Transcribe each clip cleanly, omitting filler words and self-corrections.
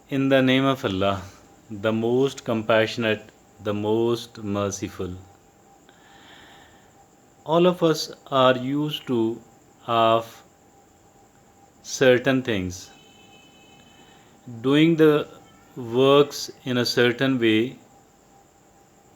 In the name of Allah, the most compassionate, the most merciful. All of us are used to of certain things, doing the works in a certain way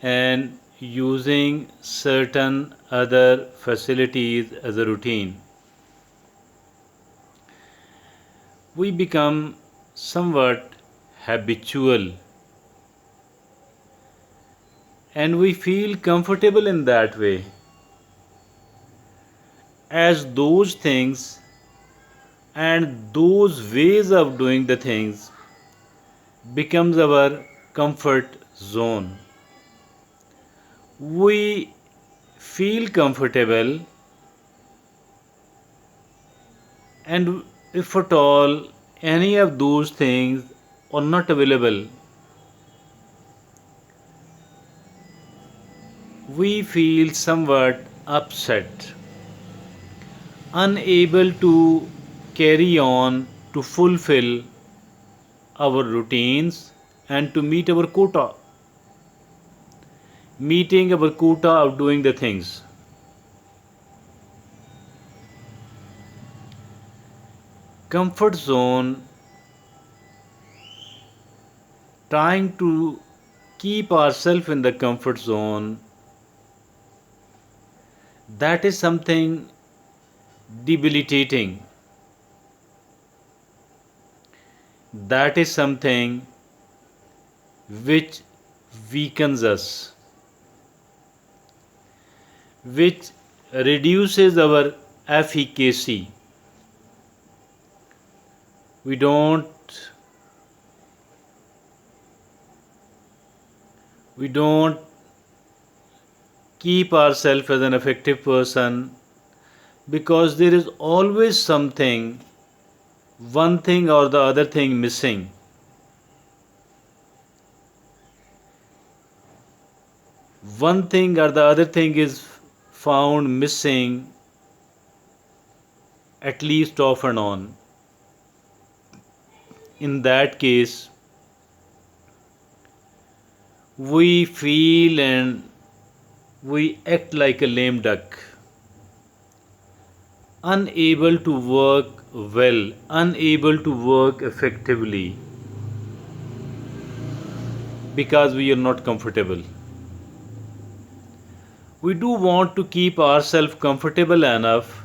and using certain other facilities as a routine. We become somewhat habitual and we feel comfortable in that way, as those things and those ways of doing the things becomes our comfort zone. We feel comfortable, and if at all any of those things are not available, we feel somewhat upset, unable to carry on to fulfill our routines and to meeting our quota of doing the things. Comfort zone, trying to keep ourselves in the comfort zone, that is something debilitating. That is something which weakens us, which reduces our efficacy. We don't we don't keep ourselves as an effective person because there is always something, one thing or the other thing missing. One thing or the other thing is found missing at least off and on. In that case, we feel and we act like a lame duck, unable to work well, unable to work effectively because we are not comfortable. We do want to keep ourselves comfortable enough,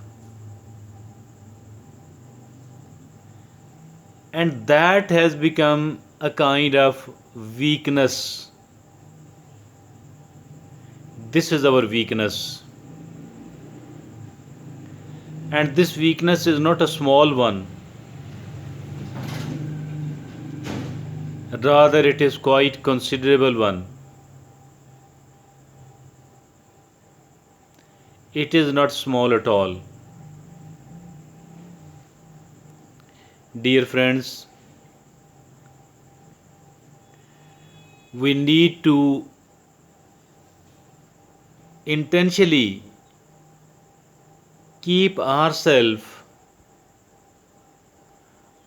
and that has become a kind of weakness. This is our weakness, and this weakness is not a small one, rather it is quite considerable one. It is not small at all. Dear friends, we need to intentionally keep ourselves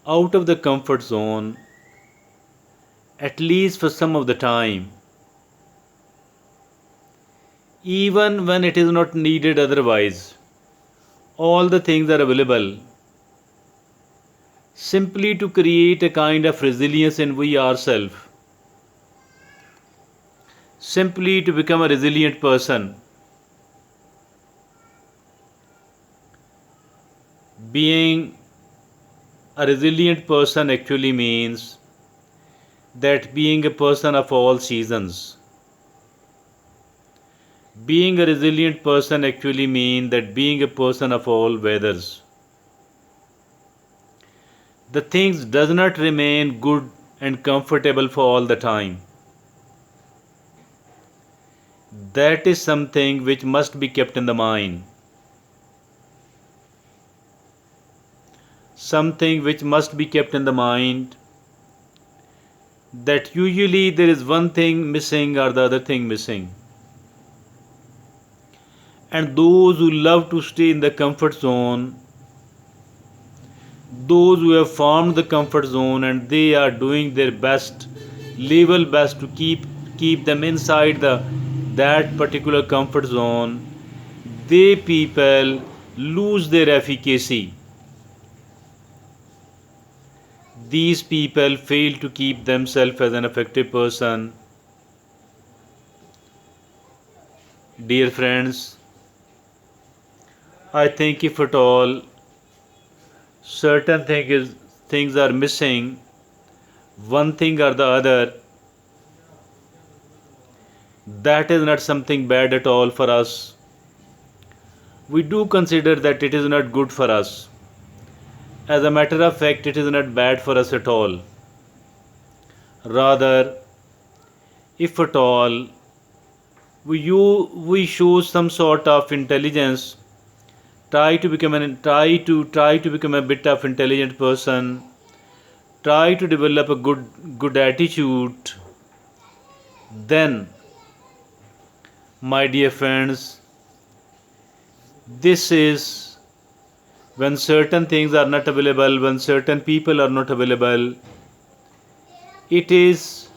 out of the comfort zone, at least for some of the time, even when it is not needed otherwise. All the things are available simply to create a kind of resilience in we ourselves, simply to become a resilient person. Being a resilient person actually means that being a person of all seasons. Being a resilient person actually means that being a person of all weathers. The things does not remain good and comfortable for all the time. That is something which must be kept in the mind. Something which must be kept in the mind, that usually there is one thing missing or the other thing missing. And those who love to stay in the comfort zone, those who have formed the comfort zone and they are doing their best, level best to keep them inside the that particular comfort zone, they people lose their efficacy. These people fail to keep themselves as an effective person. Dear friends, I think if at all certain things are missing, one thing or the other, that is not something bad at all for us. We do consider that it is not good for us. As a matter of fact, it is not bad for us at all. Rather, if at all we show some sort of intelligence, try to become a bit of intelligent person, try to develop a good attitude, then, my dear friends, this is when certain things are not available, when certain people are not available, it is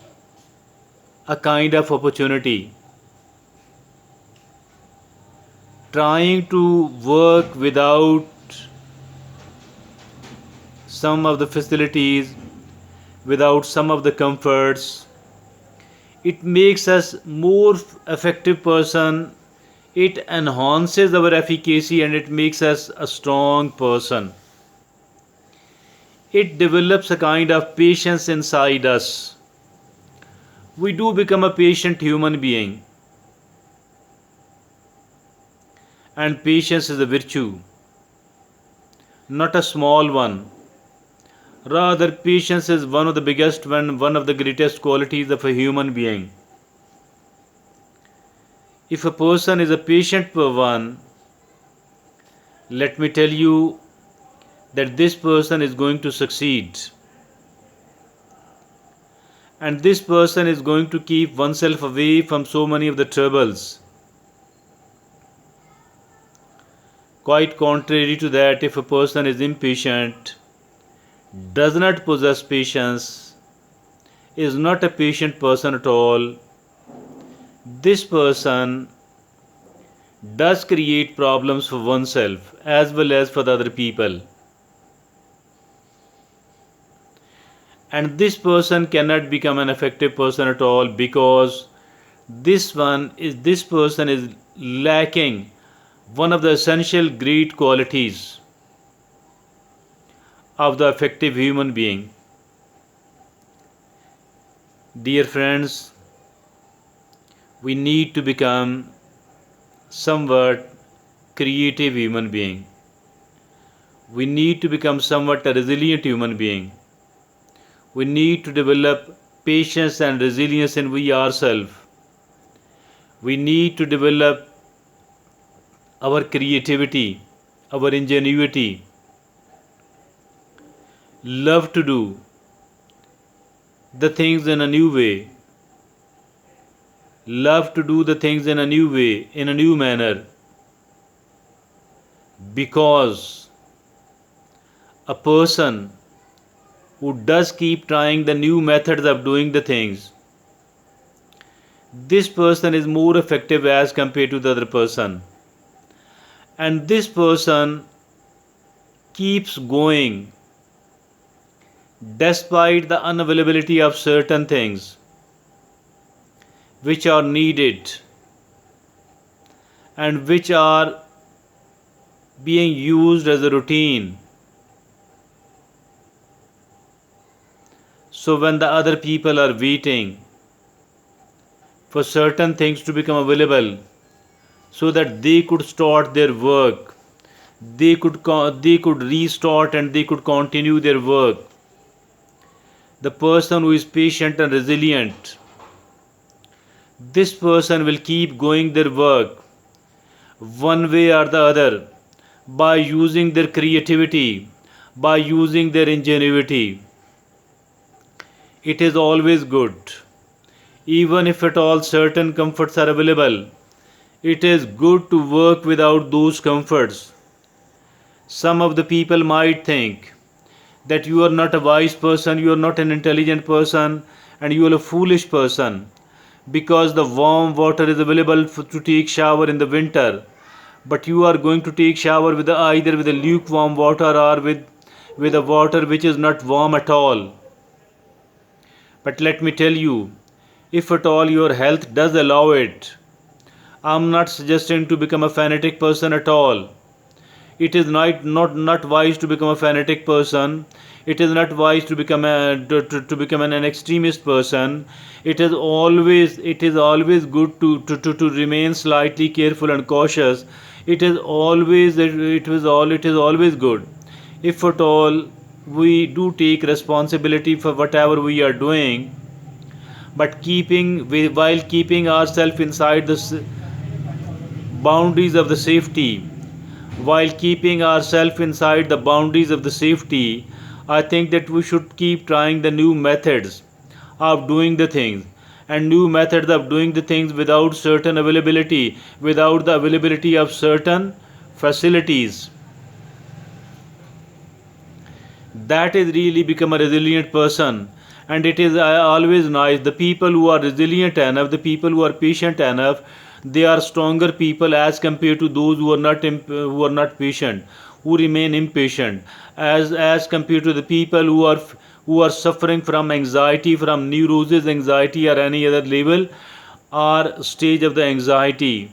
a kind of opportunity. Trying to work without some of the facilities, without some of the comforts, it makes us more effective person, it enhances our efficacy and it makes us a strong person. It develops a kind of patience inside us. We do become a patient human being, and patience is a virtue, not a small one. Rather, patience is one of the biggest one of the greatest qualities of a human being. If a person is a patient one, let me tell you that this person is going to succeed. And this person is going to keep oneself away from so many of the troubles. Quite contrary to that, if a person is impatient, does not possess patience, is not a patient person at all, this person does create problems for oneself as well as for the other people. And this person cannot become an effective person at all, because this person is lacking one of the essential great qualities of the effective human being. Dear friends, we need to become somewhat creative human being. We need to become somewhat a resilient human being. We need to develop patience and resilience in we ourselves. We need to develop our creativity, our ingenuity, love to do the things in a new way, love to do the things in a new way, in a new manner, because a person who does keep trying the new methods of doing the things, this person is more effective as compared to the other person. And this person keeps going despite the unavailability of certain things which are needed and which are being used as a routine. So when the other people are waiting for certain things to become available so that they could start their work, they could restart and they could continue their work, the person who is patient and resilient, this person will keep going their work one way or the other by using their creativity, by using their ingenuity. It is always good, even if at all certain comforts are available, it is good to work without those comforts. Some of the people might think that you are not a wise person, you are not an intelligent person, and you are a foolish person, because the warm water is available to take shower in the winter, but you are going to take shower with either with a lukewarm water or with a water which is not warm at all. But let me tell you, if at all your health does allow it, I'm not suggesting to become a fanatic person at all. It is not wise to become a fanatic person. It is not wise to become to become an extremist person. It is always good to remain slightly careful and cautious. It is always good if at all we do take responsibility for whatever we are doing, but while keeping ourselves inside the boundaries of the safety. While keeping ourselves inside the boundaries of the safety, I think that we should keep trying the new methods of doing the things, and new methods of doing the things without certain availability, without the availability of certain facilities. That is really become a resilient person. And it is always nice, the people who are resilient enough, the people who are patient enough, they are stronger people as compared to those who are not patient, who remain impatient, as compared to the people who are suffering from anxiety, from neurosis anxiety or any other level or stage of the anxiety.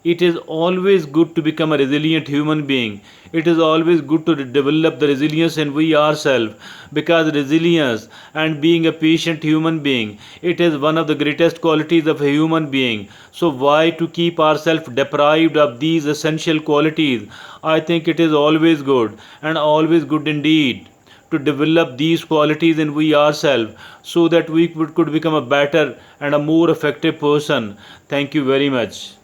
It is always good to become a resilient human being. It is always good to develop the resilience in we ourselves, because resilience and being a patient human being, it is one of the greatest qualities of a human being. So why to keep ourselves deprived of these essential qualities? I think it is always good, and always good indeed, to develop these qualities in we ourselves, so that we could become a better and a more effective person. Thank you very much.